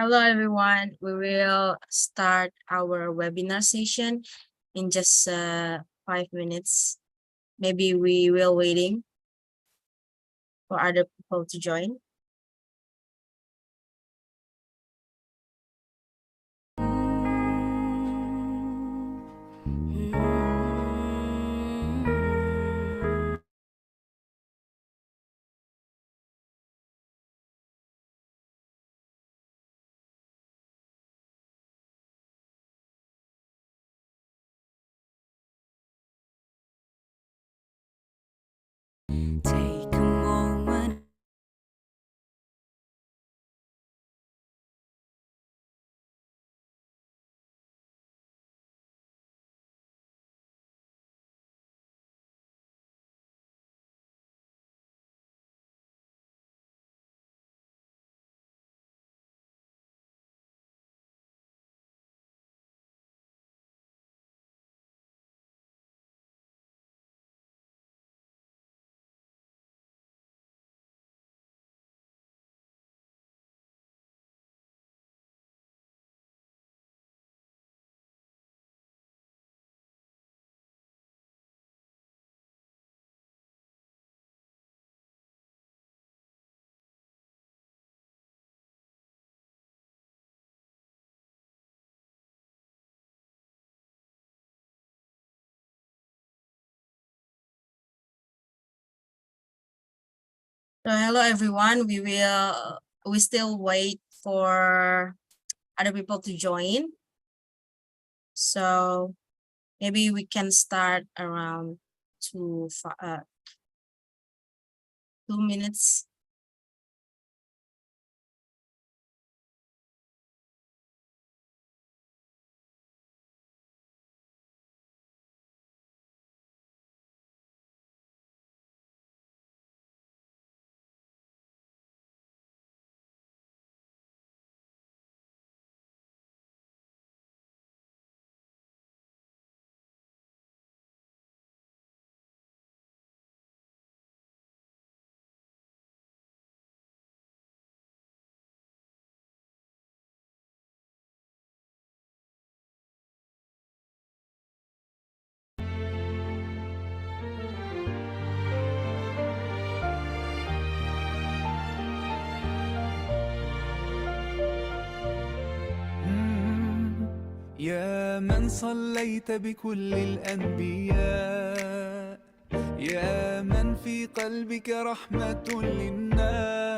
Hello, everyone. We will start our webinar session in just 5 minutes. Maybe we will waiting for other people to join. Take a moment. So hello, everyone. We still wait for other people to join. So maybe we can start around 2 minutes. يا من صليت بكل الأنبياء، يا من في قلبك رحمة للناس،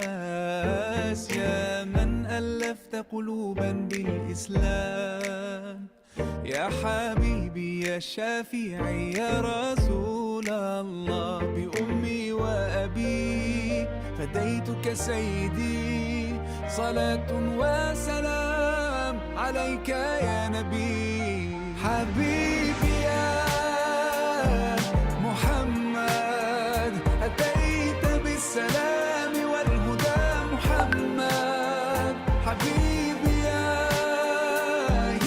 يا من ألفت قلوبا بالإسلام، يا حبيبي يا شافعي يا رسول الله، بأمي وأبي فديتك سيدي، صلاة وسلام عليك يا نبي. حبيبي يا محمد أتيت بالسلام والهدى محمد، حبيبي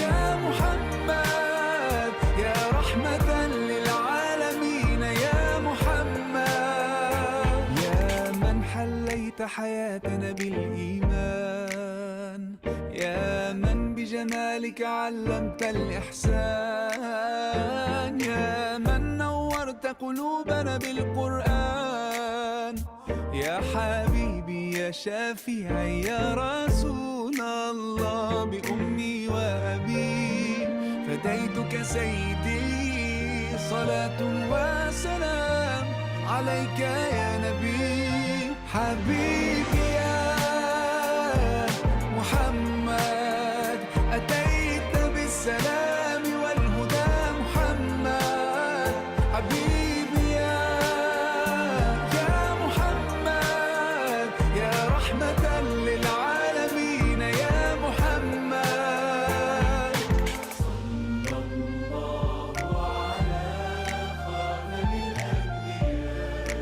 يا محمد يا رحمة للعالمين يا محمد، يا من حليت حياتنا بالإيمان، يا من بجمالك علمت الإحسان، يا من نورت قلوبنا بالقرآن، يا حبيبي يا شافعي يا رسول الله، بأمي وأبي فديتك سيدي، صلاة وسلام عليك يا نبي. حبيبي يا محمد أتيت بالسلام والهدى محمد، حبيبي يا محمد يا رحمة للعالمين يا محمد، صلى الله على خاتم الأنبياء.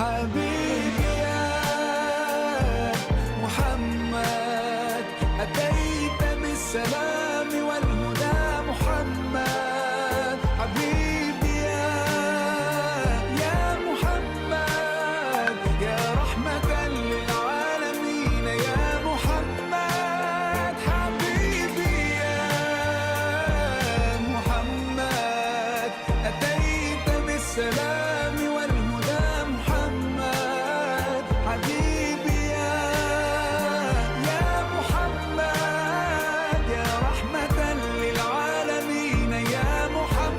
حبيبي يا محمد أتيت بالسلام والهدى محمد حبيبي يا محمد يا رحمة للعالمين يا محمد حبيبي يا محمد أتيت بالسلام والهدى محمد حبيبي يا محمد يا رحمة للعالمين يا محمد.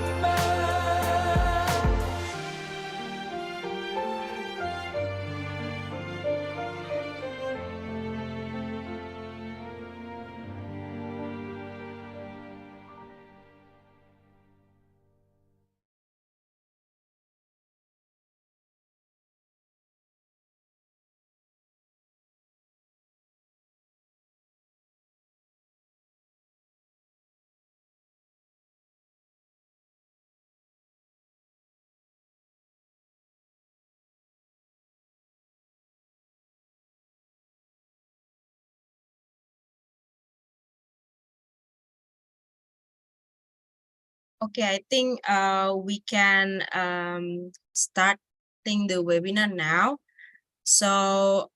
Okay, I think we can starting the webinar now. So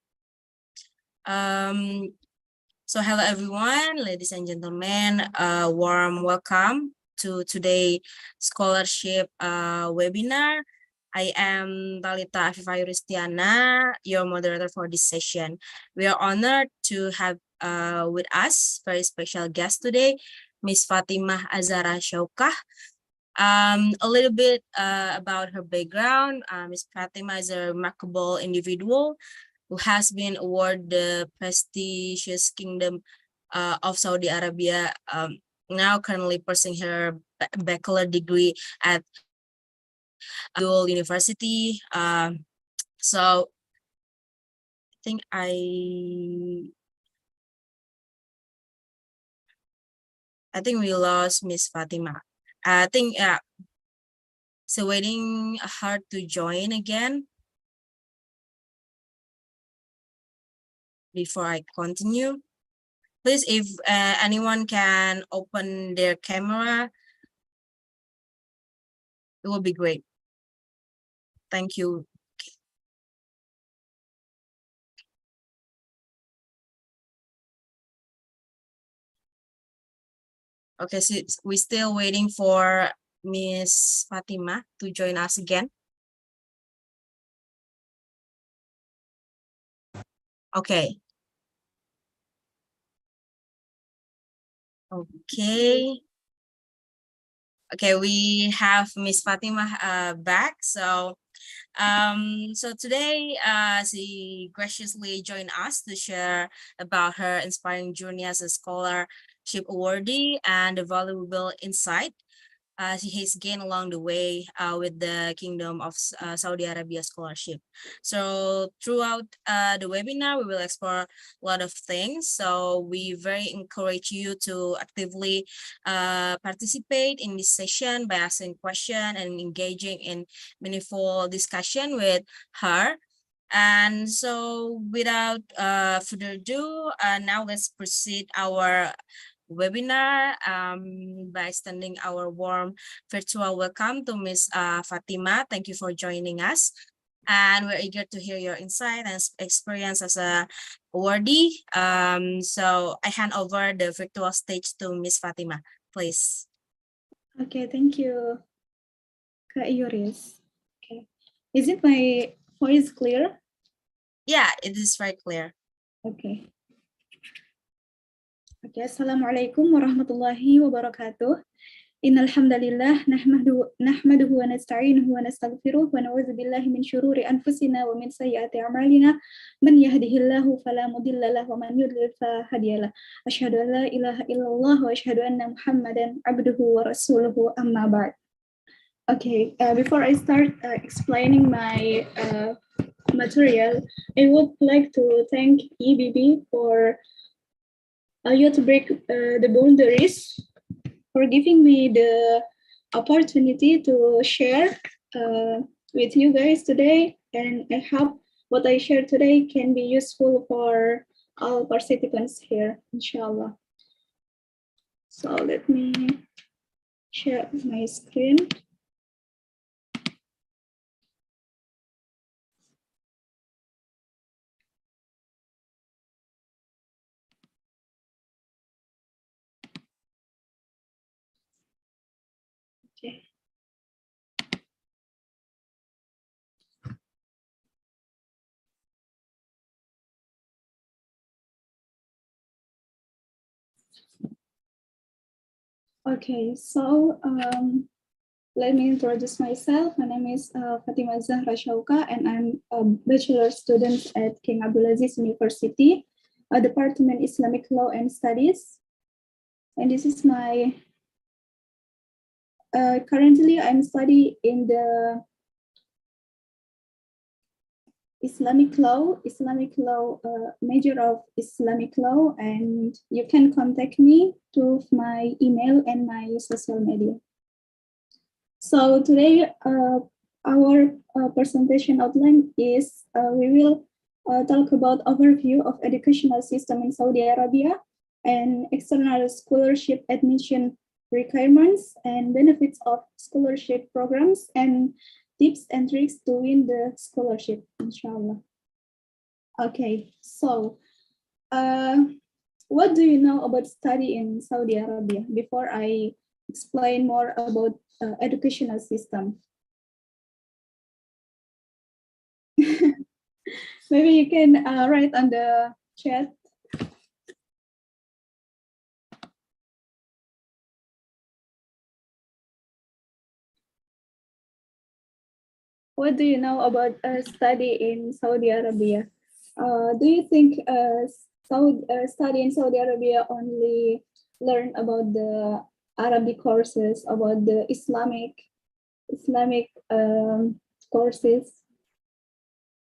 hello everyone, ladies and gentlemen, warm welcome to today scholarship webinar. I am Talita Afifa Yuristiana, your moderator for this session. We are honored to have with us very special guest today, Miss Fatimah Azara Shaukah. A little bit about her background. Miss Fatimah is a remarkable individual who has been awarded the prestigious Kingdom of Saudi Arabia, now currently pursuing her bachelor degree at Dual University. So I think we lost Miss Fatima. I think so waiting her to join again before I continue. Please, if anyone can open their camera, it will be great. Thank you. Okay, so we're still waiting for Miss Fatima to join us again. Okay. Okay. Okay, we have Miss Fatima back. So today she graciously joined us to share about her inspiring journey as a scholarship awardee and the valuable insight he has gained along the way with the Kingdom of Saudi Arabia scholarship. So throughout the webinar, we will explore a lot of things. So we very encourage you to actively participate in this session by asking questions and engaging in meaningful discussion with her. And so without further ado, now let's proceed our webinar by extending our warm virtual welcome to Ms. Fatima. Thank you for joining us. And we're eager to hear your insight and experience as a awardee. So I hand over the virtual stage to Ms. Fatima, please. Okay, thank you, Kak Yuris. Okay, is it my voice clear? Yeah, it is very clear. Okay. Okay, Assalamualaikum warahmatullahi wabarakatuh. Innal hamdalillah nahmaduhu wa nasta'inuhu wa nastaghfiruh wa na'udzu billahi min syururi anfusina wa min sayyiati a'malina man yahdihillahu fala mudilla lahu wa man yudlil fala hadiyalah. Asyhadu an la ilaha illallah wa asyhadu anna Muhammadan abduhu wa rasuluhu amma ba'd. Okay, before I start explaining my material, I would like to thank EBB for you to break the boundaries, for giving me the opportunity to share with you guys today. And I hope what I share today can be useful for all participants here, inshallah. So let me share my screen. Okay. Okay, so let me introduce myself. My name is Fatima Zahra Shauka, and I'm a bachelor student at King Abdulaziz University, Department Islamic Law and Studies. And this is my, currently I'm studying in the Islamic law, major of Islamic law, and you can contact me through my email and my social media. So today, our presentation outline is we will talk about overview of educational system in Saudi Arabia and external scholarship admission requirements and benefits of scholarship programs and tips and tricks to win the scholarship, inshallah. Okay, so what do you know about study in Saudi Arabia before I explain more about educational system? Maybe you can write on the chat. What do you know about study in Saudi Arabia? Do you think study in Saudi Arabia only learn about the Arabic courses, about the Islamic courses?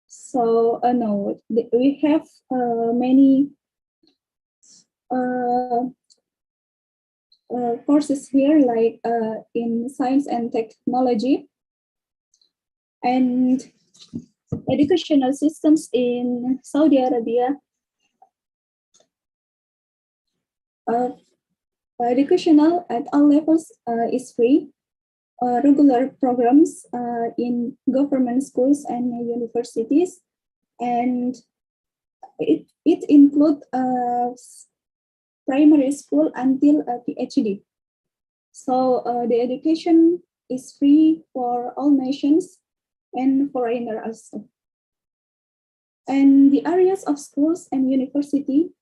So no, we have many courses here, like in science and technology, and educational systems in Saudi Arabia. Educational at all levels is free. Regular programs in government schools and universities, and it includes primary school until a PhD. So the education is free for all nations and foreigners also. And the areas of schools and university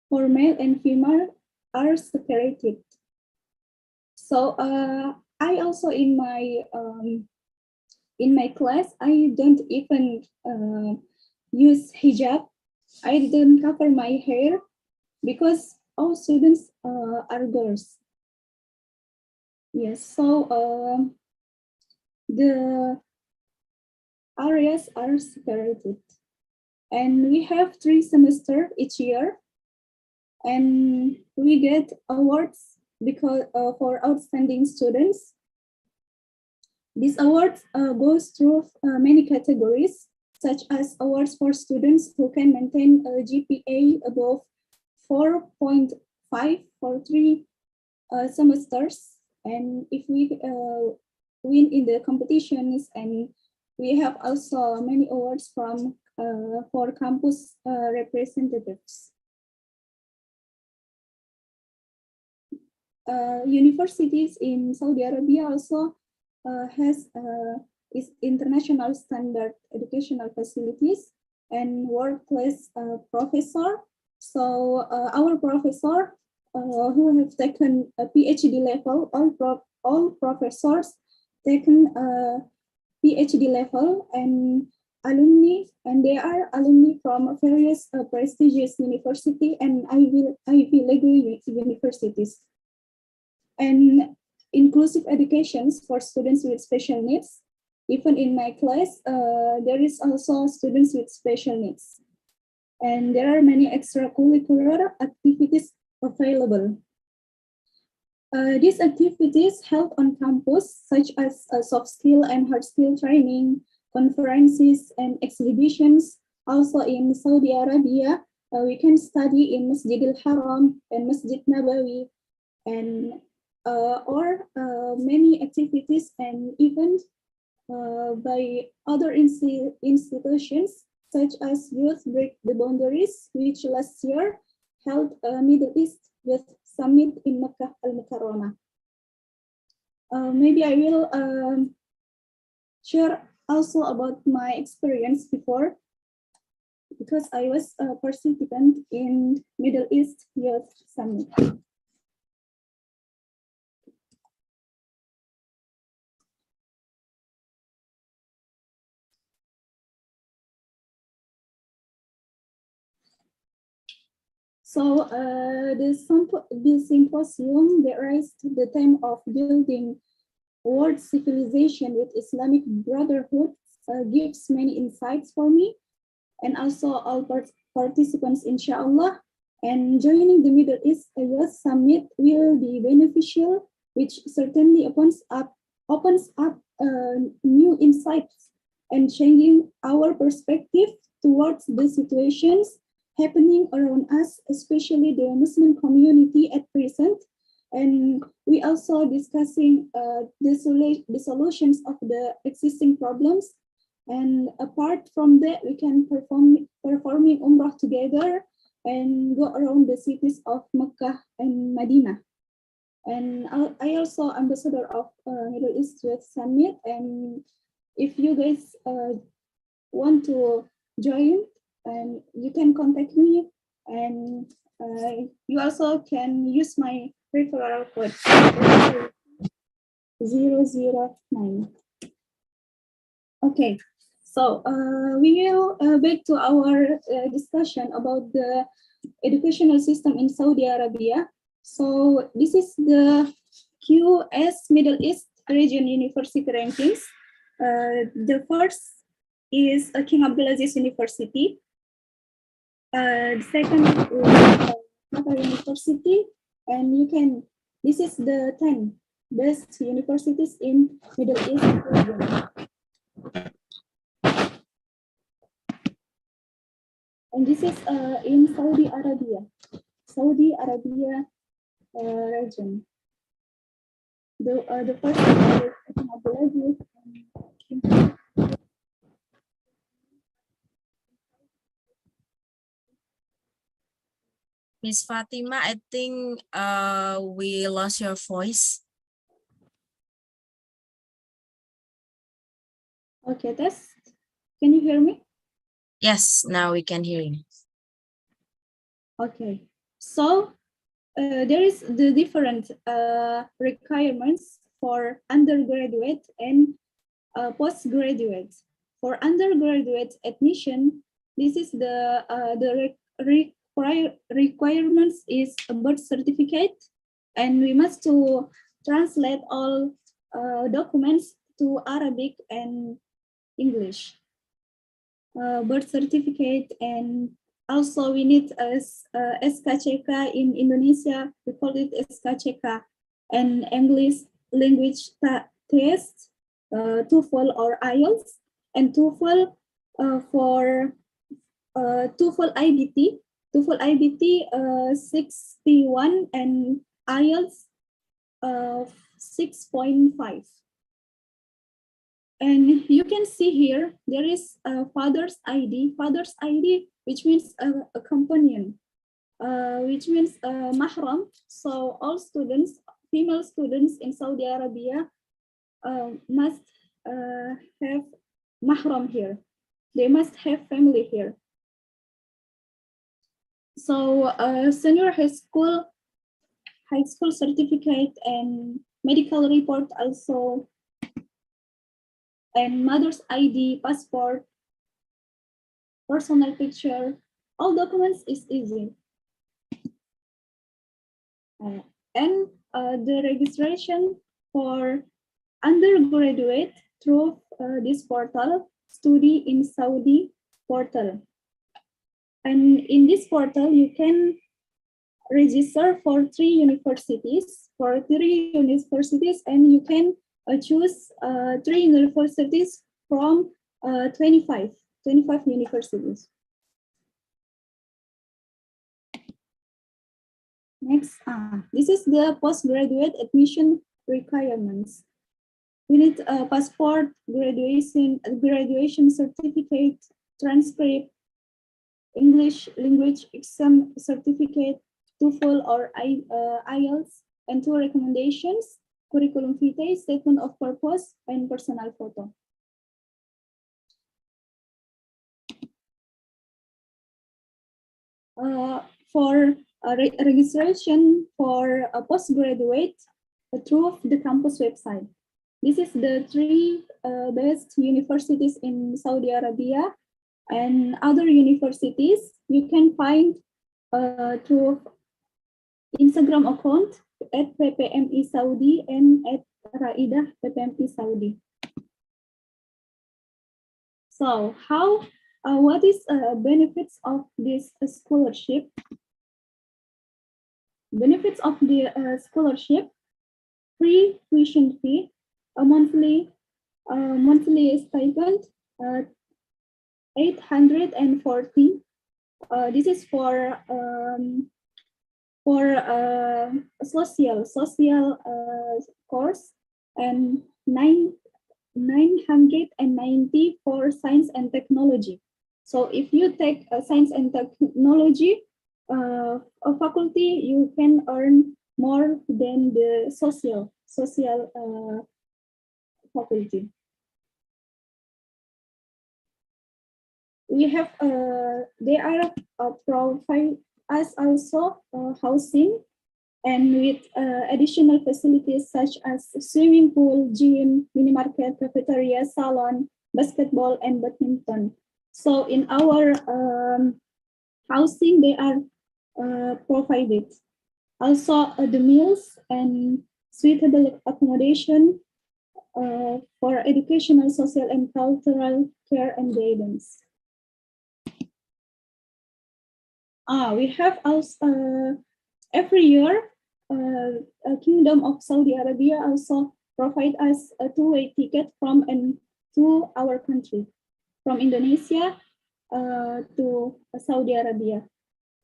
for male and female are separated. So I also in my class, I don't even use hijab. I didn't cover my hair because all students are girls. Yes, so the areas are separated. And we have 3 semesters each year. And we get awards because for outstanding students. This award goes through many categories, such as awards for students who can maintain a GPA above 4.5 for 3 semesters. And if we win in the competitions, and we have also many awards from for campus representatives. Universities in Saudi Arabia also has is international standard educational facilities and world-class professor. So our professor who have taken a PhD level, all professors taken a PhD level, and alumni, and they are alumni from various prestigious university and Ivy League universities. And inclusive educations for students with special needs. Even in my class, there is also students with special needs. And there are many extracurricular activities available. These activities held on campus, such as soft skill and hard skill training, conferences and exhibitions. Also in Saudi Arabia, we can study in Masjid al-Haram and Masjid Nabawi, and or many activities and events by other institutions such as Youth Break the Boundaries, which last year held a Middle East Youth Summit in Makkah al-Mukarramah. Maybe I will share also about my experience before, because I was a participant in Middle East Youth Summit. So the symposium that raised the theme of building world civilization with Islamic Brotherhood gives many insights for me, and also all participants, inshallah. And joining the Middle East Youth Summit will be beneficial, which certainly opens up new insights and changing our perspective towards the situations happening around us, especially the Muslim community at present. And we also discussing the solutions of the existing problems. And apart from that, we can performing Umrah together and go around the cities of Mecca and Medina. And I also ambassador of Middle East Youth Summit. And if you guys want to join, and you can contact me, and you also can use my referral code 009. Okay, so we will back to our discussion about the educational system in Saudi Arabia. So this is the QS Middle East Region University rankings. The first is King Abdulaziz University. The second is Qatar University, and this is the 10 best universities in Middle East region. And this is in Saudi Arabia region. The first is King Abdulaziz. Miss Fatima, I think we lost your voice. Okay, test. Can you hear me? Yes, now we can hear you. Okay, so there is the different requirements for undergraduate and postgraduate. For undergraduate admission, this is the requirements is a birth certificate, and we must to translate all documents to Arabic and English. Birth certificate, and also we need SKCK in Indonesia, we call it SKCK, and English language test, TOEFL or IELTS, and TOEFL for TOEFL IBT, 61, and IELTS 6.5. And you can see here, there is a father's ID, which means a companion, which means mahram. So all students, female students in Saudi Arabia must have mahram here. They must have family here. So senior high school certificate and medical report also, and mother's ID, passport, personal picture, all documents is easy. And the registration for undergraduate through this portal, Study in Saudi portal. And in this portal, you can register for 3 universities, and you can choose 3 universities from 25 universities. Next, this is the postgraduate admission requirements. We need a passport, graduation certificate, transcript, English language exam certificate, TOEFL or IELTS, and 2 recommendations, curriculum vitae, statement of purpose, and personal photo. For registration for a postgraduate through the campus website. This is the 3 best universities in Saudi Arabia, and other universities you can find through Instagram account at PPMI Saudi and at Raidah PPMI Saudi. So what is benefits of this scholarship? Benefits of the scholarship: free tuition fee, a monthly stipend, 840. This is for social course, and 990 for science and technology. So if you take science and technology a faculty, you can earn more than the social faculty. We have they are provide us also housing, and with additional facilities such as swimming pool, gym, mini market, cafeteria, salon, basketball, and badminton. So in our housing, they are provided. Also the meals and suitable accommodation for educational, social, and cultural care and guidance. We have also every year Kingdom of Saudi Arabia also provide us a two-way ticket from and to our country, from Indonesia to Saudi Arabia.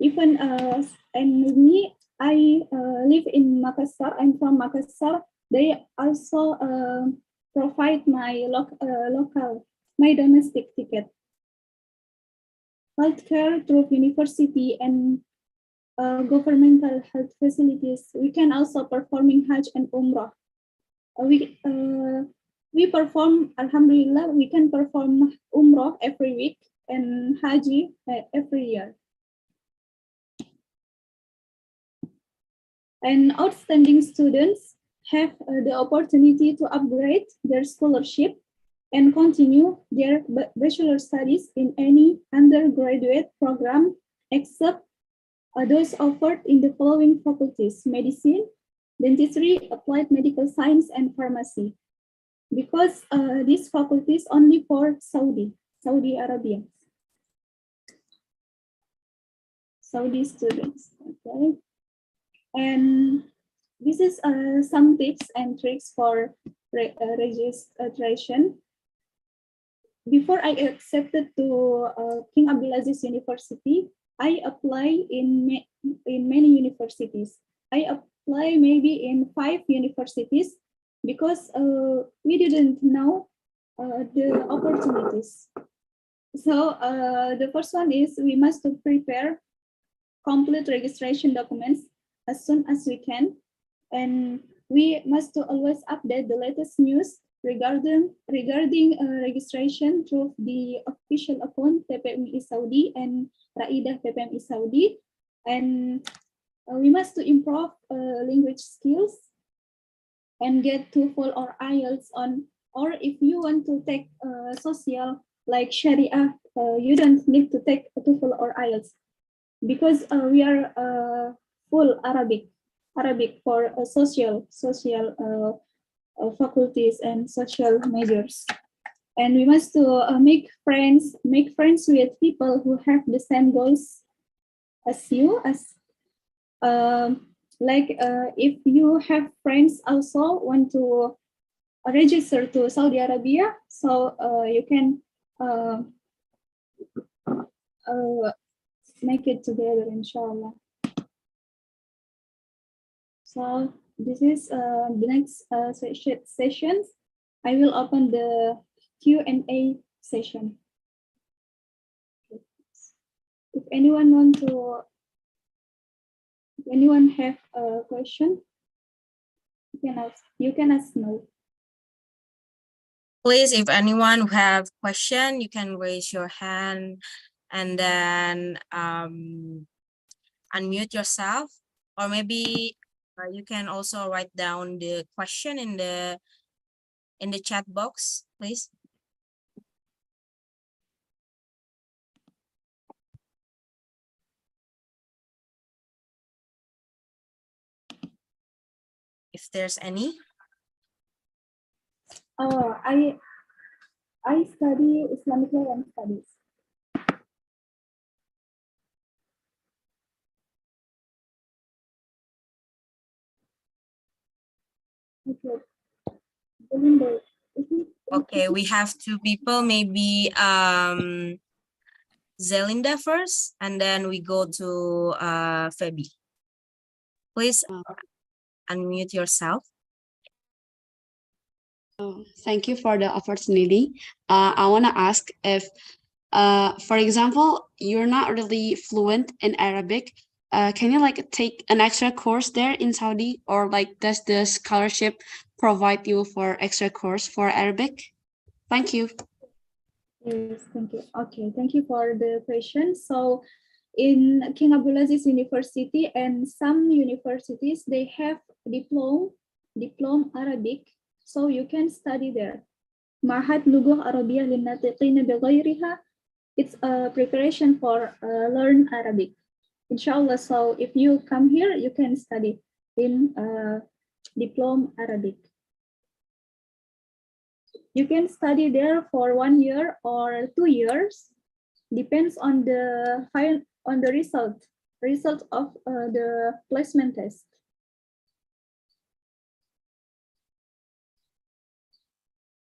Even and me, I live in Makassar. I'm from Makassar. They also provide my my domestic ticket. Healthcare through university and governmental health facilities. We can also performing Hajj and Umrah. We perform, Alhamdulillah, we can perform Umrah every week and Hajj every year. And outstanding students have the opportunity to upgrade their scholarship and continue their bachelor studies in any undergraduate program except those offered in the following faculties: medicine, dentistry, applied medical science, and pharmacy. Because these faculties only for Saudi Arabia. Saudi students, okay. And this is some tips and tricks for registration. Before I accepted to King Abdulaziz University, I apply in many universities. I apply maybe in 5 universities because we didn't know the opportunities. So the first one is we must prepare complete registration documents as soon as we can, and we must always update the latest news regarding registration through the official account PPMI Saudi and Raidah PPMI Saudi, and we must improve language skills and get TOEFL or IELTS on. Or if you want to take social like Sharia, you don't need to take a TOEFL or IELTS because we are full Arabic for social faculties and social majors. And we must make friends with people who have the same goals as you. If you have friends also want to register to Saudi Arabia, so you can uh, make it together, inshallah. So this is the next sessions. I will open the Q&A session. If anyone have a question, you can ask now. Please, if anyone have question, you can raise your hand and then unmute yourself, or maybe you can also write down the question in the chat box, please. If there's any. I study Islamic law and studies. Okay, we have two people, maybe Zelinda first, and then we go to Feby. Please unmute yourself. Thank you for the opportunity. I want to ask if, for example, you're not really fluent in Arabic. Can you like take an extra course there in Saudi, or like does the scholarship provide you for extra course for Arabic? Thank you. Yes, thank you. Okay, thank you for the question. So in King Abdulaziz University and some universities, they have diploma Arabic, so you can study there. Ma'had Lughah Arabiyyah Linnatiqina Bighayriha, it's a preparation for learn Arabic. Inshallah, so if you come here, you can study in diploma Arabic. You can study there for 1 year or 2 years, depends on the result of the placement test.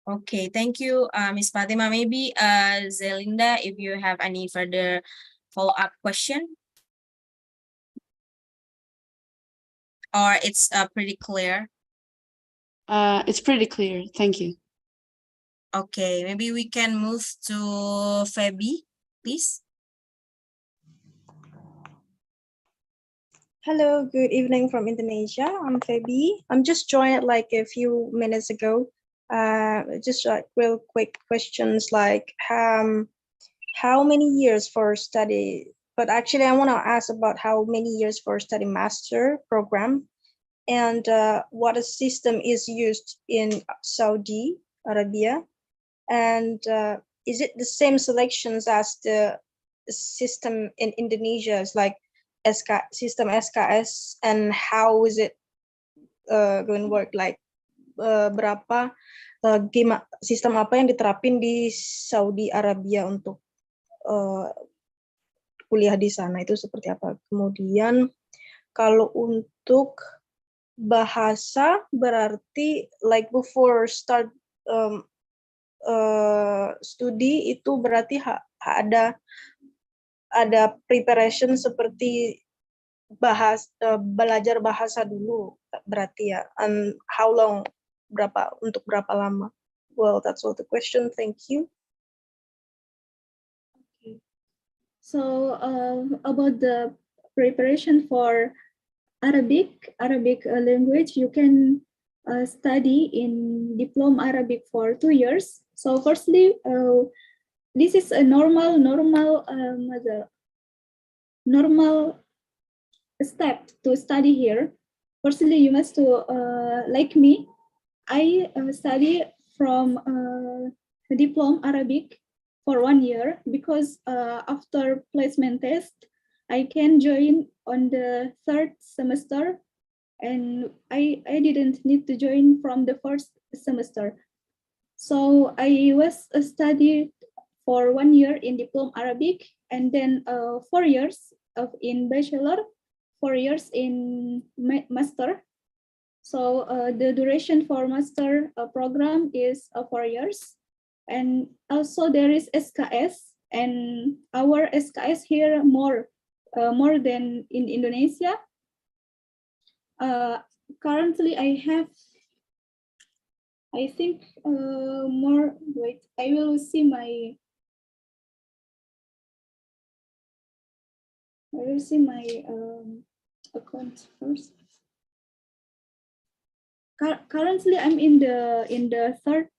Okay, thank you, Ms. Fatima. Maybe Zelinda, if you have any further follow-up question, or it's pretty clear. It's pretty clear. Thank you. Okay, maybe we can move to Feby, please. Hello, good evening from Indonesia. I'm Feby. I'm just joined like a few minutes ago. Just like real quick questions like how many years for study? But actually, I want to ask about how many years for study master program, and what a system is used in Saudi Arabia, and is it the same selections as the system in Indonesia? It's like system SKS, and how is it going to work? Like berapa sistem apa yang diterapin di Saudi Arabia untuk kuliah di sana itu seperti apa? Kemudian kalau untuk bahasa berarti like before start studi itu berarti ada preparation seperti belajar bahasa dulu berarti ya, and how long, untuk berapa lama? Well, that's all the question. Thank you. Okay. So about the preparation for Arabic language, you can study in diploma Arabic for 2 years. So firstly, this is a normal step to study here. Firstly, you must to like me. I study from diploma Arabic for 1 year because after placement test, I can join on the 3rd semester, and I didn't need to join from the 1st semester. So I was studied for 1 year in diploma Arabic, and then 4 years in bachelor, 4 years in master. So the duration for master program is 4 years, And also there is SKS, and our SKS here more than in Indonesia. Currently I have, I think, more. Wait, I will see my. I will see my account first. Currently, I'm in the third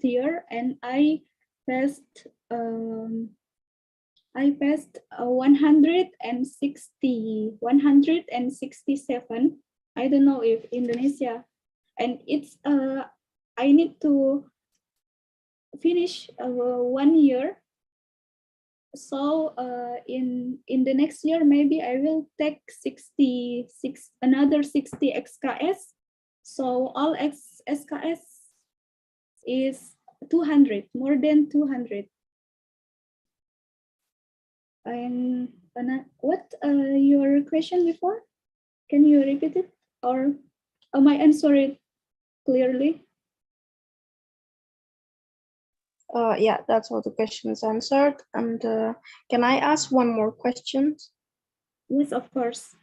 year, and I passed 167. I don't know if Indonesia, and it's I need to finish 1 year. So in the next year, maybe I will take 66, another 60 XKS. So all SKS is 200, more than 200. And what your question before? Can you repeat it, or am I answer it clearly? Yeah, that's all the questions answered. And can I ask one more question? Yes, of course.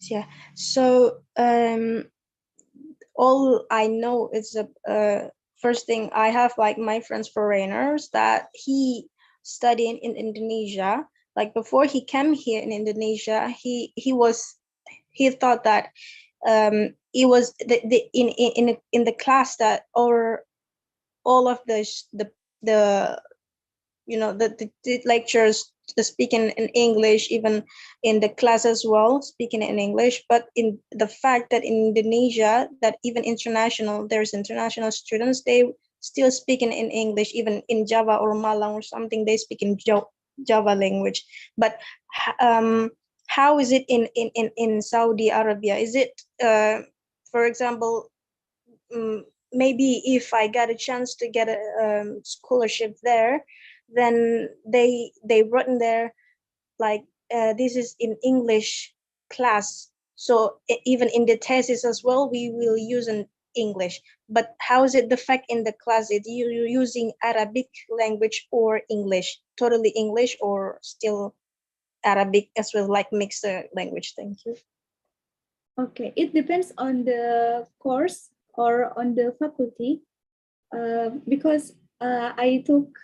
Yeah. So all I know is the first thing I have, like, my friends foreigners that he studied in Indonesia. Like, before he came here in Indonesia, he thought that it was in the class that, or all of the the lectures speaking in English, even in the class as well, speaking in English. But in the fact that in Indonesia, that even international, there's international students, they still speaking in English, even in Java or Malang or something, they speak in Java language. But how is it in Saudi Arabia? Is it, for example, maybe if I got a chance to get a scholarship there, then they wrote in there, like, this is in English class, so even in the thesis as well, we will use an English. But how is it the fact in the class? Is you using Arabic language or English, totally English, or still Arabic as well, like mixed language? Thank you. Okay, it depends on the course or on the faculty, because I took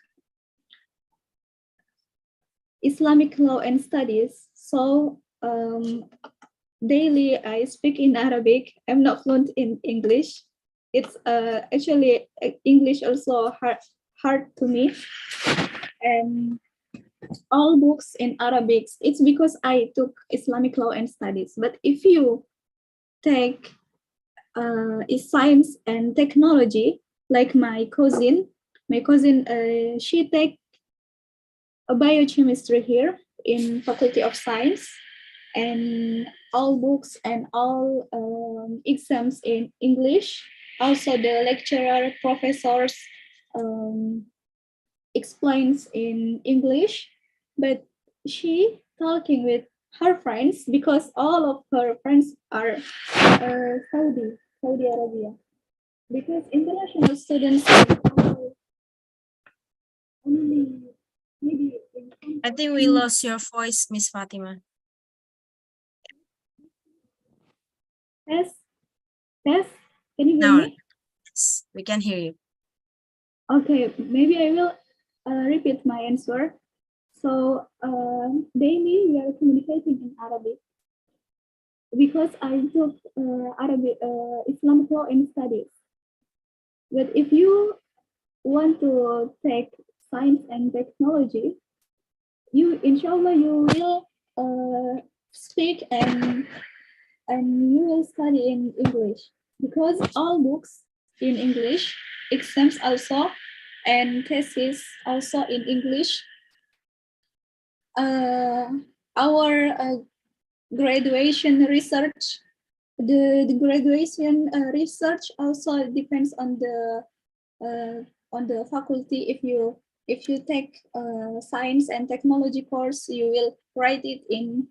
Islamic law and studies, so daily I speak in Arabic. I'm not fluent in English. It's actually English also hard to me, and all books in Arabic. It's because I took Islamic law and studies. But if you take science and technology, like my cousin, she take a biochemistry here in Faculty of Science, and all books and all exams in English. Also, the lecturer, professors explains in English, but she talking with her friends because all of her friends are Saudi Arabia. Because international students are only maybe I think we lost your voice, Miss Fatima. Test. Can you hear Now, me? yes, we can hear you. Okay, maybe I will repeat my answer. So daily we are communicating in Arabic because I took Arabic Islamic law and studies. But if you want to take science and technology, inshallah you will speak and you will study in English, because all books in English, exams also, and thesis also in English. Our graduation research, the graduation research also depends on the faculty. If you take science and technology course, you will write it in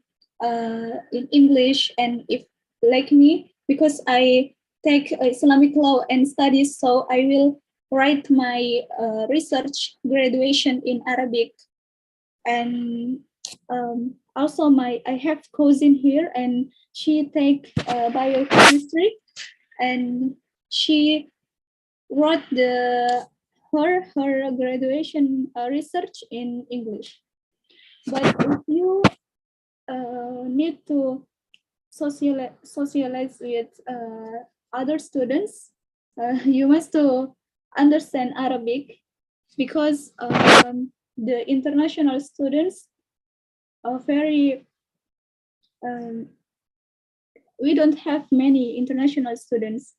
English. And if, like me, because I take Islamic law and studies, so I will write my research graduation in Arabic. And also I have cousin here, and she take biochemistry, and she wrote her graduation research in English. But if you need to socialize with other students, you must to understand Arabic, because the international students are very we don't have many international students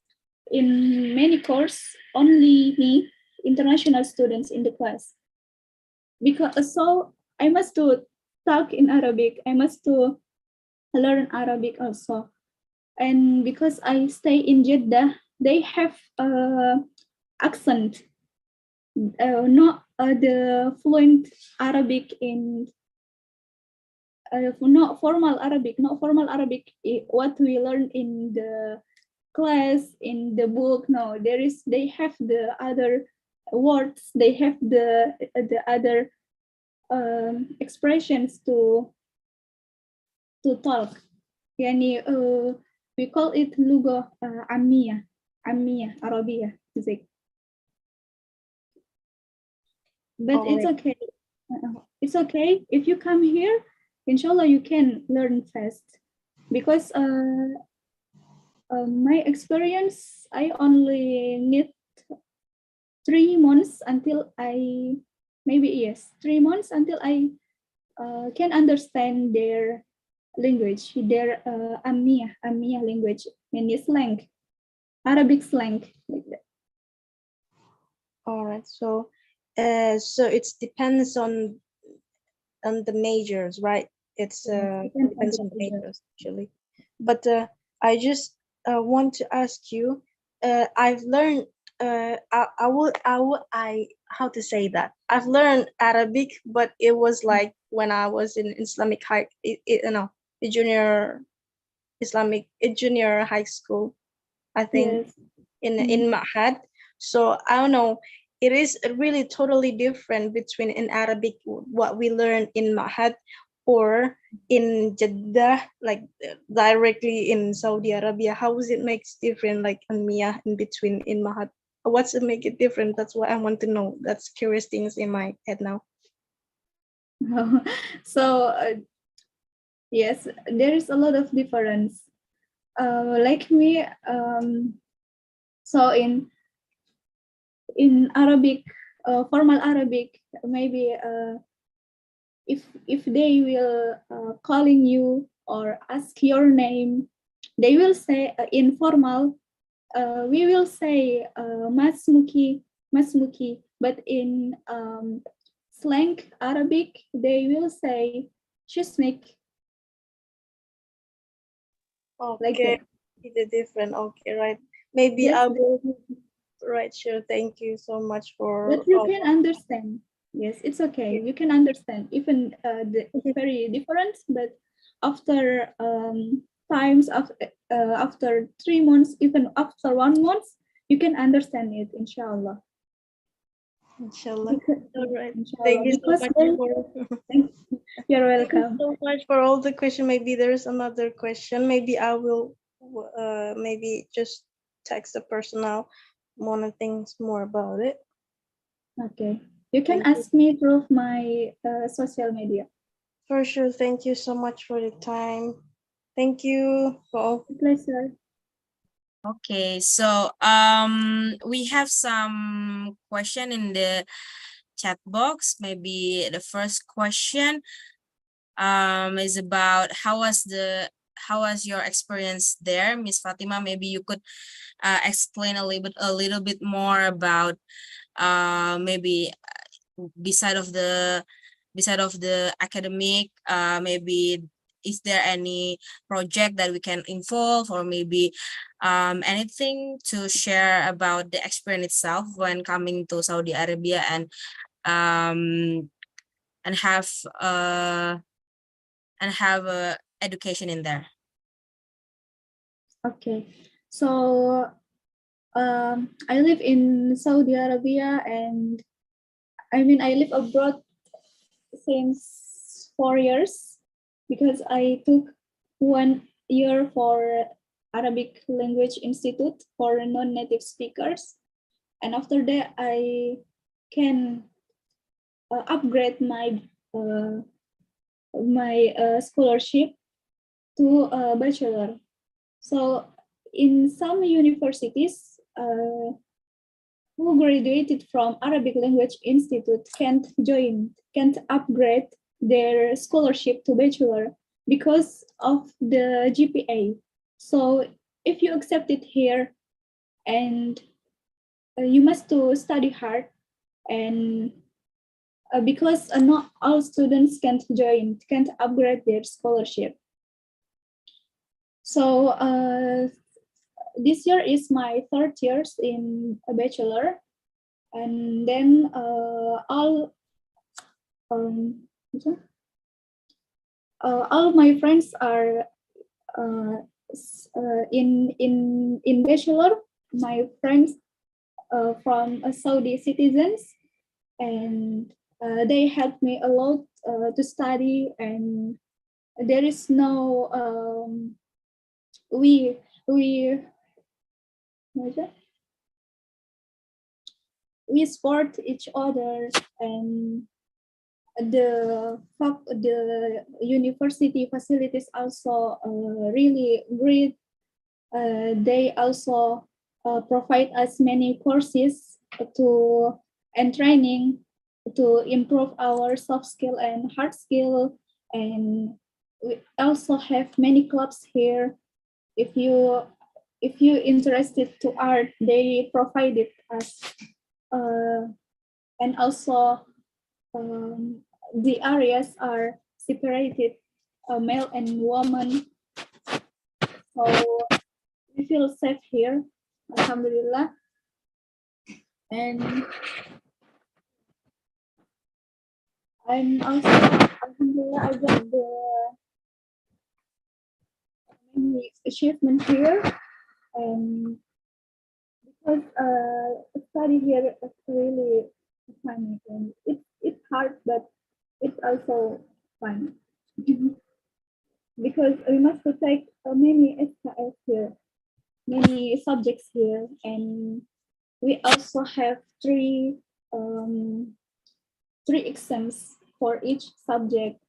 in many course, only me international students in the class. Because so I must to talk in Arabic, I must to learn Arabic also. And because I stay in Jeddah, they have accent, not the fluent Arabic in not formal Arabic, what we learn in the class, in the book. No, they have the other words, they have the other expressions to talk. Yani we call it luga amiyah, Arabia, but it's okay. It's okay if you come here. Inshallah, you can learn fast, because my experience, I only need 3 months until I, maybe yes, 3 months until I can understand their language, their Amiyah language, and slang, Arabic slang, like that. All right. So it depends on the majors, right? It's depends on the majors actually. But I just want to ask you. I've learned. How to say that? I've learned Arabic, but it was like when I was in Islamic high, junior Islamic junior high school. I think Yes. in Ma'had. So I don't know. It is really totally different between in Arabic what we learn in Ma'had or in Jeddah, like directly in Saudi Arabia. How does it makes different, like Mia in between in Ma'had? What's it make it different? That's what I want to know. That's curious things in my head now. So yes, there is a lot of difference. Like me, so in Arabic, formal Arabic, maybe if they will calling you or ask your name, they will say informal. We will say masmuki, but in slang Arabic, they will say shismik. Okay, Like it's different. Okay, right. Maybe yes, I will. Right, sure. Thank you so much for. but you can understand. Yes, it's okay. You can understand. Even very different, but after times after 3 months, even after 1 month, you can understand it. Inshallah. Inshallah. All right. Inshallah. Thank you so Because much then, you're Thank you welcome. so much for all the question. Maybe there's another question. Maybe I will maybe just text the person now. Want things more about it. Okay. You can Thank you. ask me through my social media. For sure. Thank you so much for the time. Thank you for all. Pleasure. Okay, so we have some question in the chat box. Maybe the first question is about how was your experience there, Miss Fatima? Maybe you could explain a little bit more about maybe beside of the academic, maybe is there any project that we can involve, or maybe anything to share about the experience itself when coming to Saudi Arabia and have education in there? Okay. So I live in Saudi Arabia, and I mean I live abroad since 4 years because I took 1 year for Arabic Language Institute for non-native speakers, and after that I can upgrade my scholarship to a bachelor. So in some universities who graduated from Arabic Language Institute can't upgrade their scholarship to bachelor because of the GPA. So if you accept it here, and you must to study hard, and because not all students can't upgrade their scholarship. So this year is my third year in a bachelor, and then um, all my friends are in bachelor. My friends from Saudi citizens, and they helped me a lot to study, and there is no we support each other, and the university facilities also really great. They also provide us many courses to and training to improve our soft skill and hard skill, and we also have many clubs here. If you interested to art, they provided us, and also the areas are separated, male and woman, so we feel safe here, alhamdulillah. And I'm also, alhamdulillah, I got the many achievement here, and because study here is really fun, and it's hard, but it's also fun. Because we must take many SKS here, many subjects here, and we also have three exams for each subject.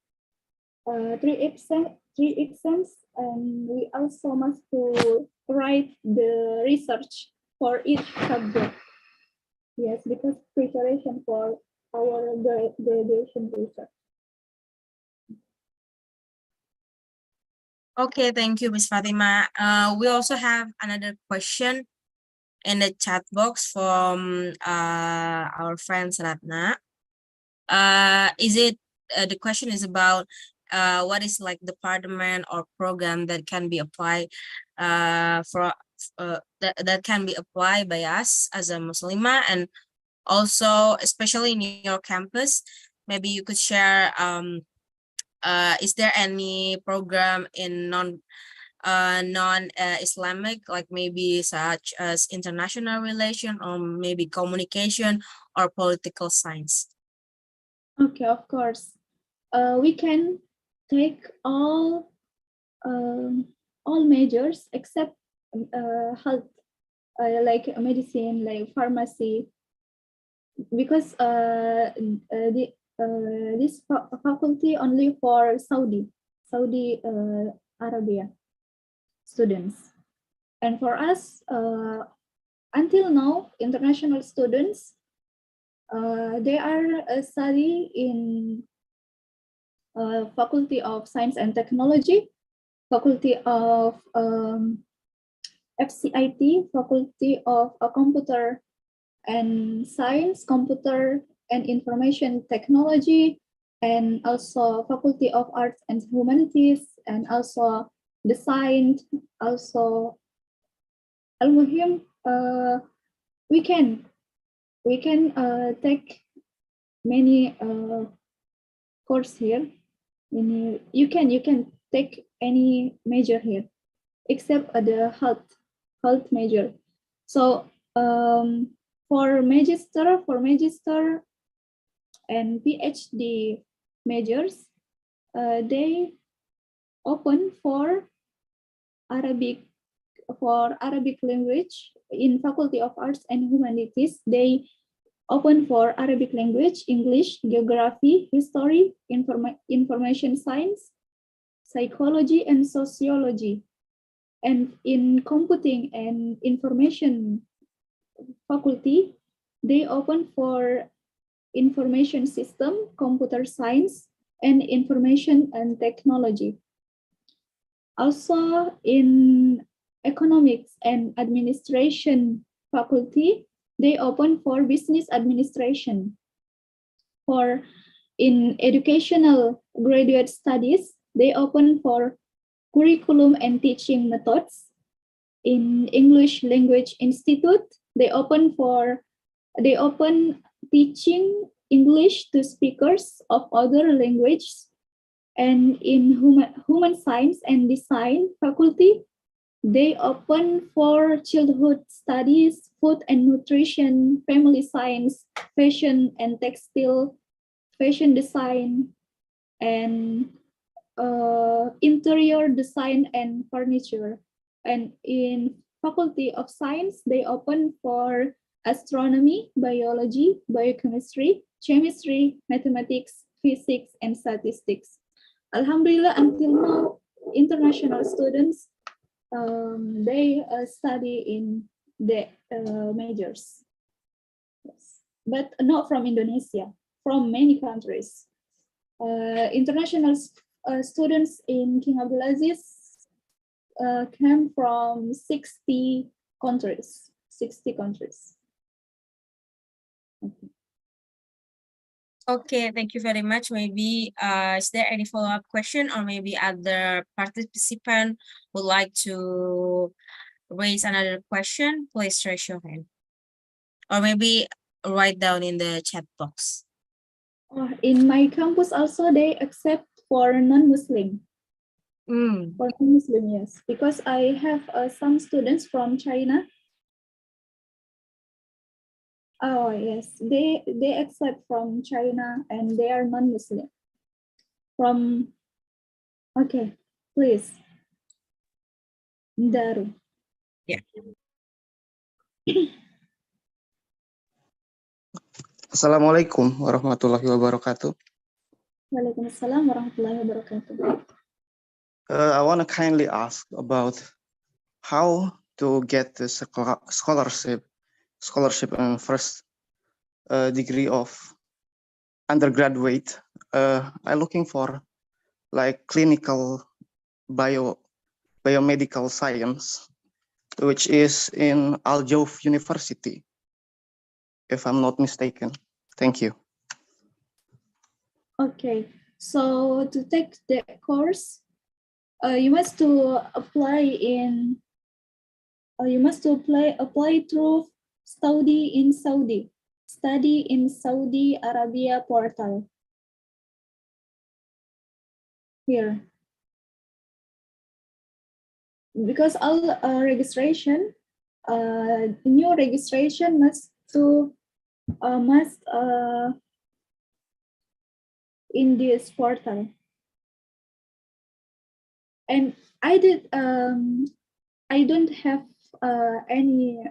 Three exams, and we also must to write the research for each subject. Yes, because preparation for our graduation research. Okay, thank you, Ms. Fatima. We also have another question in the chat box from our friend Ratna. The question is about what is like department or program that can be applied that can be applied by us as a Muslimah, and also especially in your campus. Maybe you could share is there any program in non-Islamic, like maybe such as international relation, or maybe communication or political science? Okay, of course. We can take all majors except health, like medicine, like pharmacy, because this faculty only for Saudi Arabia students, and for us until now international students, they are study in Faculty of Science and Technology, Faculty of FCIT, Faculty of Computer and Science, Computer and Information Technology, and also Faculty of Arts and Humanities, and also Design, also Al-Muhim, we can take many course here. You can take any major here except the health major. So for magister and PhD majors, they open for Arabic language in Faculty of Arts and Humanities. They open for Arabic language, English, geography, history, information science, psychology, and sociology. And in computing and information faculty, they open for information system, computer science, and information and technology. Also in economics and administration faculty, they open for business administration. For in educational graduate studies, they open for curriculum and teaching methods. In English Language Institute, they open teaching English to speakers of other languages. And in human science and design faculty, they open for childhood studies, food and nutrition, family science, fashion and textile, fashion design, and interior design and furniture. And in Faculty of Science, they open for astronomy, biology, biochemistry, chemistry, mathematics, physics, and statistics. Alhamdulillah, until now, international students, they study in the majors. Yes. But not from Indonesia, from many countries. International students in King Abdulaziz came from 60 countries. Okay. Okay, thank you very much. Maybe is there any follow-up question, or maybe other participant would like to raise another question? Please raise your hand, or maybe write down in the chat box. In my campus also, they accept for non-Muslim. For non-Muslim, yes, because I have some students from China. Oh yes, they accept from China and they are non-Muslim. Okay, please. Daru. Yeah. Assalamualaikum warahmatullahi wabarakatuh. Waalaikumsalam warahmatullahi wabarakatuh. I want to kindly ask about how to get the scholarship in first degree of undergraduate. I'm looking for like clinical biomedical science, which is in Al Jauf University, if I'm not mistaken. Thank you. Okay, so to take the course, you must to apply through study in Saudi Arabia portal. Here, because all registration, new registration must in this portal. And I don't have any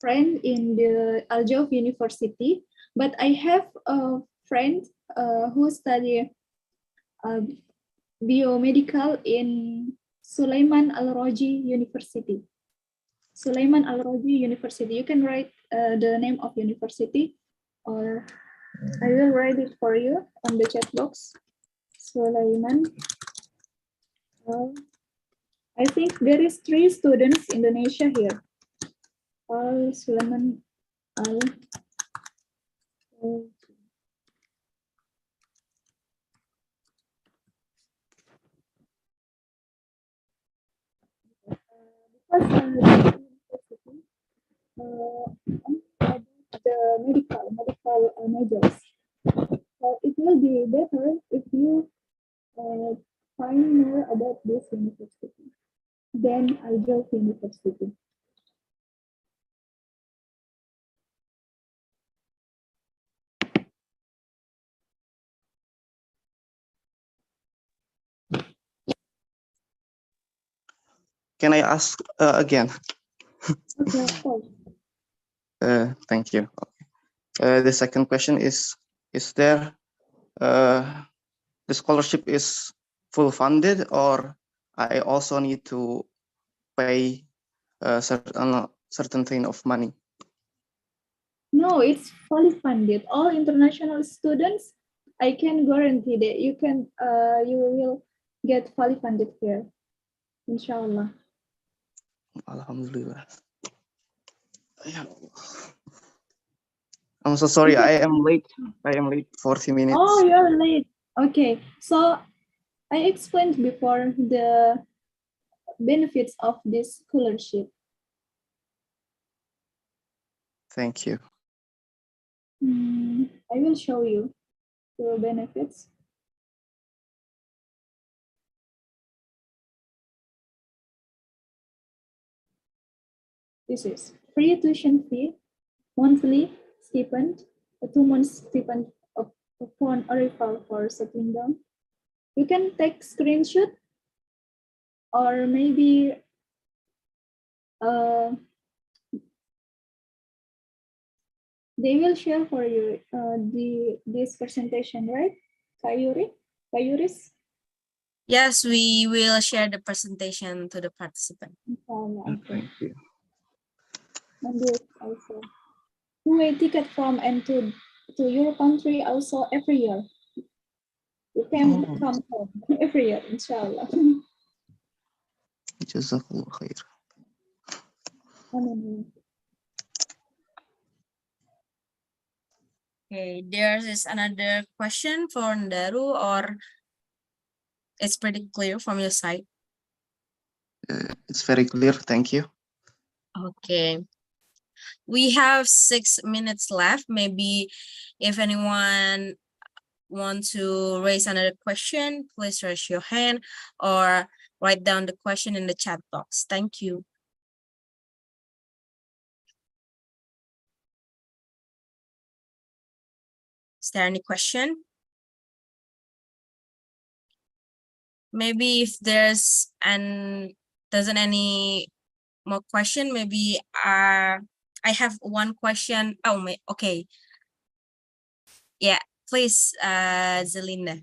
friend in the Al Jauf University, but I have a friend who study biomedical in Sulaiman Al-Roji University. Sulaiman Al-Roji University. You can write the name of university, or I will write it for you on the chat box. Sulaiman. I think there is 3 students in Indonesia here. Sulaiman Al. The medical majors. It will be better if you find more about this university. then Aljaz University. Can I ask again? Okay, of course. Thank you. The second question is there the scholarship is full funded, or I also need to pay a certain thing of money? No, it's fully funded. All international students, I can guarantee that you will get fully funded here, inshallah. Alhamdulillah. I'm so sorry. I am late. 40 minutes. Oh, you're late. Okay, so I explained before the benefits of this scholarship. Thank you. I will show you the benefits. This is free tuition fee, monthly stipend, a 2 month stipend upon arrival for settling down. You can take screenshot, or maybe they will share for you this presentation, right? Kayuris? Yes, we will share the presentation to the participant. Thank you. And this also. Two-way ticket from and to your country also every year. You can come home every year, inshallah. Jazakallah khair. Okay, there is another question for Ndaru, or it's pretty clear from your side? It's very clear. Thank you. Okay. We have 6 minutes left. Maybe if anyone want to raise another question, please raise your hand or write down the question in the chat box. Thank you. Is there any question? Maybe if there's doesn't any more question, maybe I have one question. Oh, okay. Yeah, please, Zelinda.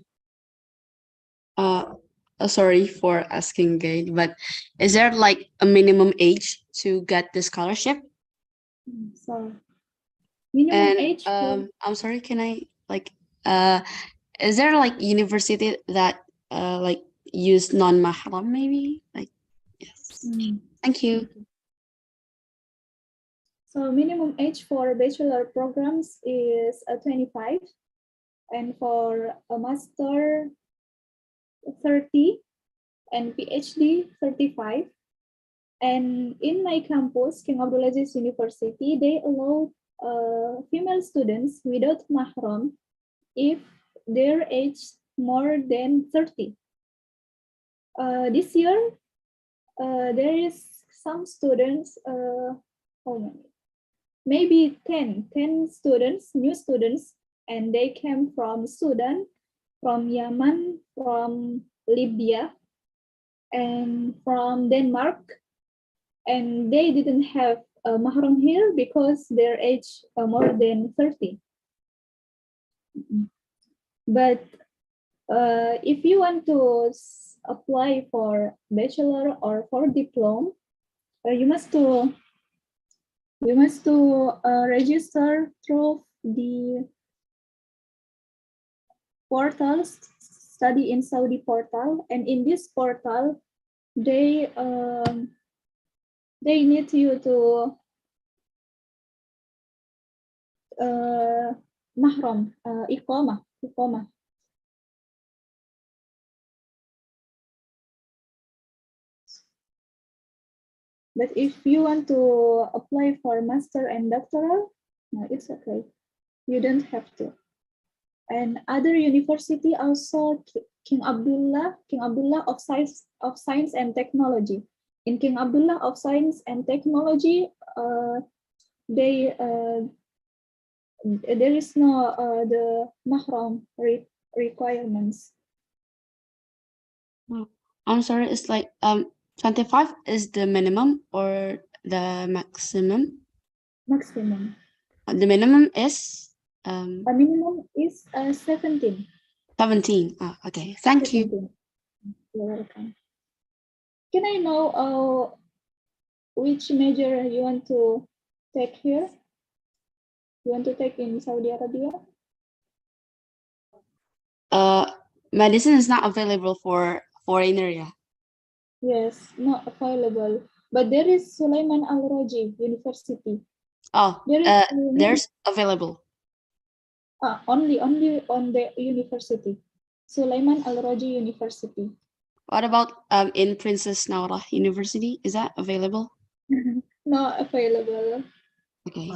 Sorry for asking, Gail, but is there like a minimum age to get the scholarship? So minimum age. I'm sorry, can I is there like university that like use non-mahram maybe? Like, yes. Thank you. So minimum age for bachelor programs is 25, and for a master 30, and PhD 35. And in my campus, King Abdulaziz University, they allow female students without mahram if their age more than 30. This year, there is some students, how many? Maybe 10 students, new students, and they came from Sudan, from Yemen, from Libya, and from Denmark, and they didn't have a mahram here because their age more than 30. But if you want to apply for bachelor or for diploma, you must to register through the portal, Study in Saudi portal, and in this portal, they need you to mahram, iqamah. But if you want to apply for master and doctoral, no, it's okay. You don't have to. And other university also, King Abdullah of Science and Technology. in King Abdullah of Science and Technology, they there is no the mahram requirements. I'm sorry, it's like 25 is the minimum or the maximum? Maximum. The minimum is A minimum is 17. 17. Oh, okay, thank you. 17. You're welcome. Can I know which major you want to take here? You want to take in Saudi Arabia? Medicine is not available for foreigner, yeah. Yes, not available. But there is Sulaiman Al Raji University. Oh, There is there's available. only on the university. Sulaiman Al Raji University. What about in Princess Naura University? Is that available? Not available. Okay.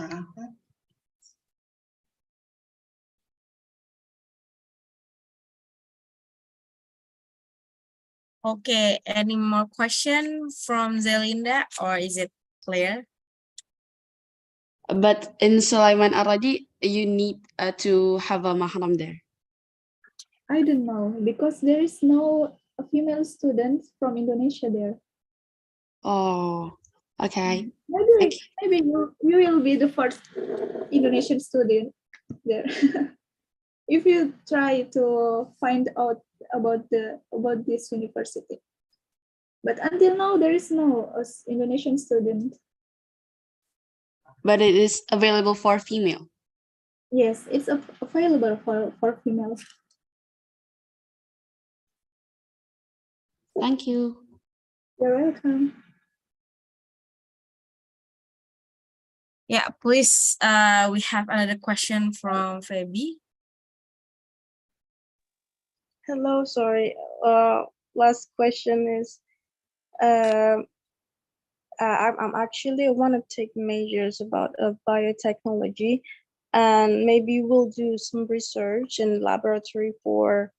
Okay, any more question from Zelinda, or is it clear? But in Sulaiman Aradi, you need to have a mahram there. I don't know because there is no female student from Indonesia there. Oh, okay. Maybe you will be the first Indonesian student there. If you try to find out about this university. But until now, there is no Indonesian student. But it is available for female. Yes, it's available for females. Thank you. You're welcome. Yeah, please, we have another question from Feby. Hello, sorry. Last question is, I'm actually want to take majors about biotechnology, and maybe we'll do some research in laboratory for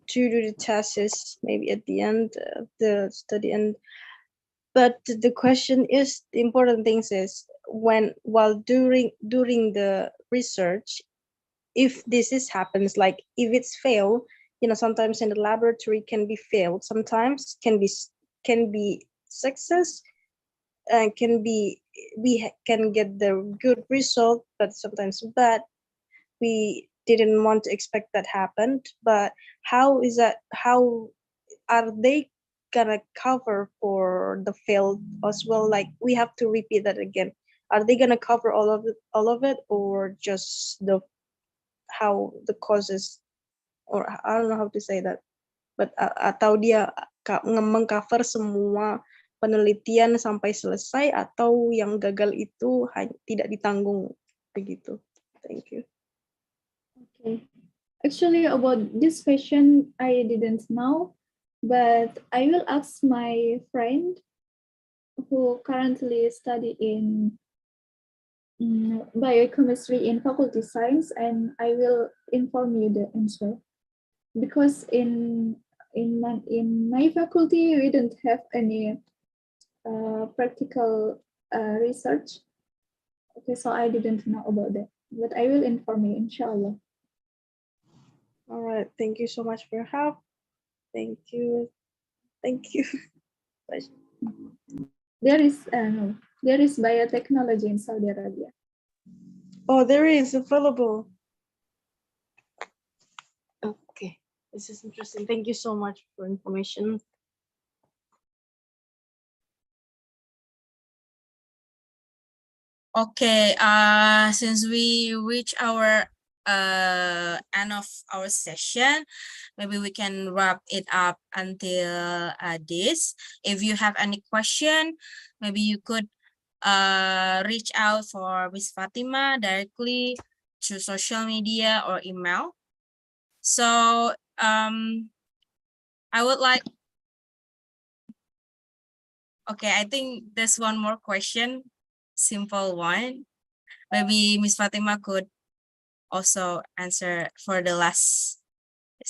to do the tests maybe at the end of the study. And but the question is, the important things is while during the research, if this happens, like if it's fail, sometimes in the laboratory can be failed, sometimes can be success, and we can get the good result, but sometimes bad. We didn't want to expect that happened, but how are they gonna cover for the failed as well? Like we have to repeat that again. Are they gonna cover all of it, or just how the causes, or I don't know how to say that, but atau dia mengcover semua penelitian sampai selesai, atau yang gagal itu tidak ditanggung begitu. Thank you. Okay. Actually, about this question, I didn't know, but I will ask my friend who currently study in biochemistry in faculty science, and I will inform you the answer. Because in my faculty, we don't have any practical research. Okay, so I didn't know about that, but I will inform you, inshallah. All right, thank you so much for your help. Thank you. There is biotechnology in Saudi Arabia. Oh, there is available. Okay, this is interesting. Thank you so much for information. Okay, since we reach our end of our session, maybe we can wrap it up until this. If you have any question, maybe you could reach out for Miss Fatima directly through social media or email. So I would like, okay, I think there's one more question, simple one. Maybe Miss Fatima could also answer for the last.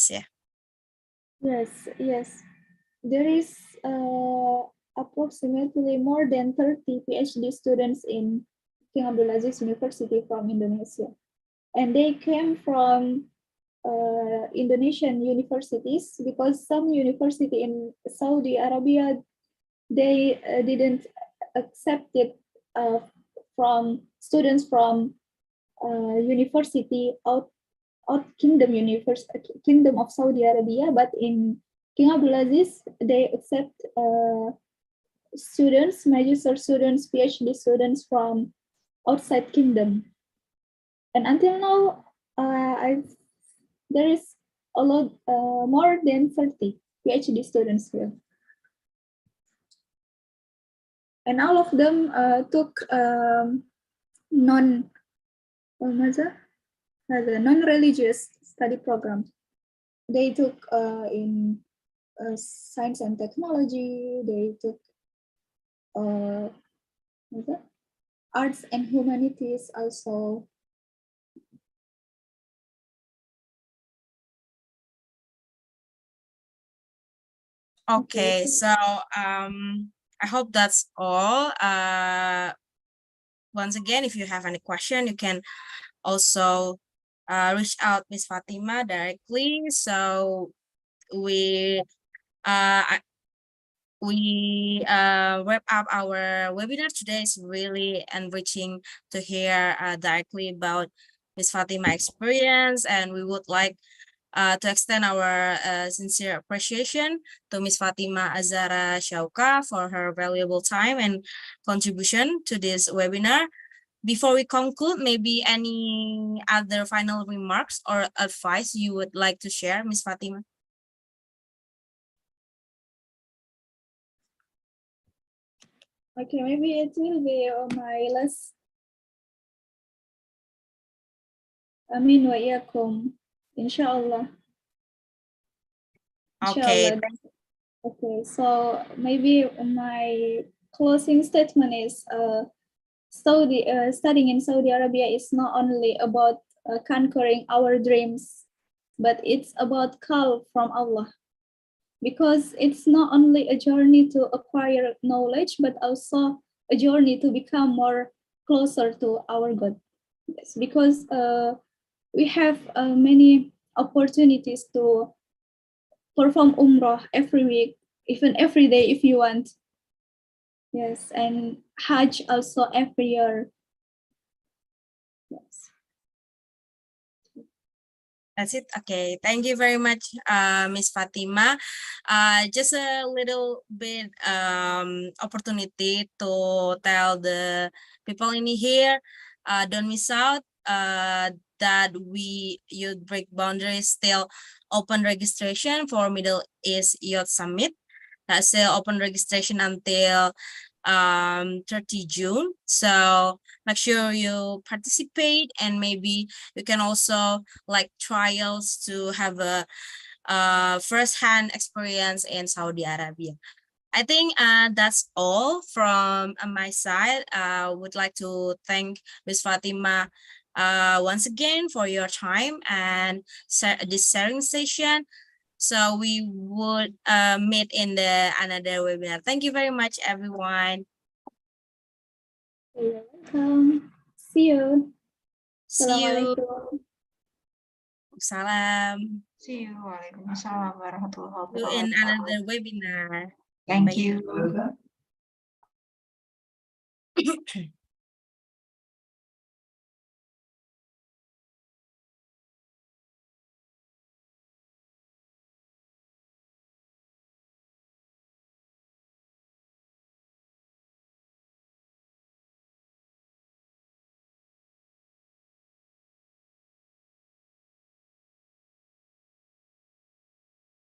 Yeah. Yes. there is approximately more than 30 PhD students in King Abdulaziz University from Indonesia. And they came from Indonesian universities, because some university in Saudi Arabia, they didn't accept it from students from university out Kingdom of Saudi Arabia, but in King Abdulaziz, they accept students, magister students, PhD students from outside kingdom. And until now, there is a lot more than 30 PhD students here. And all of them took non-religious study program. They took in science and technology, they took arts and humanities also. Okay, so I hope that's all. Once again, if you have any question, you can also reach out Miss Fatima directly. So we wrap up our webinar today. Is really enriching to hear directly about Miss Fatima experience, and we would like to extend our sincere appreciation to Miss Fatima Azara Shauka for her valuable time and contribution to this webinar. Before we conclude, maybe any other final remarks or advice you would like to share, Miss Fatima? Okay, maybe it will be my last. Amin wa iyakum. Inshallah. Okay. Inshallah. Okay, so maybe my closing statement is studying in Saudi Arabia is not only about conquering our dreams, but it's about call from Allah. Because it's not only a journey to acquire knowledge, but also a journey to become more closer to our God. Yes, because we have many opportunities to perform Umrah every week, even every day if you want. Yes, and Hajj also every year. Yes. That's it. Okay. Thank you very much, Miss Fatima. Just a little bit opportunity to tell the people in here, don't miss out that Youth Break Boundaries still open registration for Middle East Youth Summit. That's still open registration until 30 June. So make sure you participate, and maybe you can also like trials to have a first-hand experience in Saudi Arabia. I think that's all from my side. I would like to thank Ms. Fatima once again for your time and this sharing session. So we would meet in the another webinar. Thank you very much, everyone. You're welcome. See you. See you. Assalamualaikum. Salam. See you. Waalaikumsalam warahmatullahi See you in wabarakatuh. another webinar. Thank Bye. you.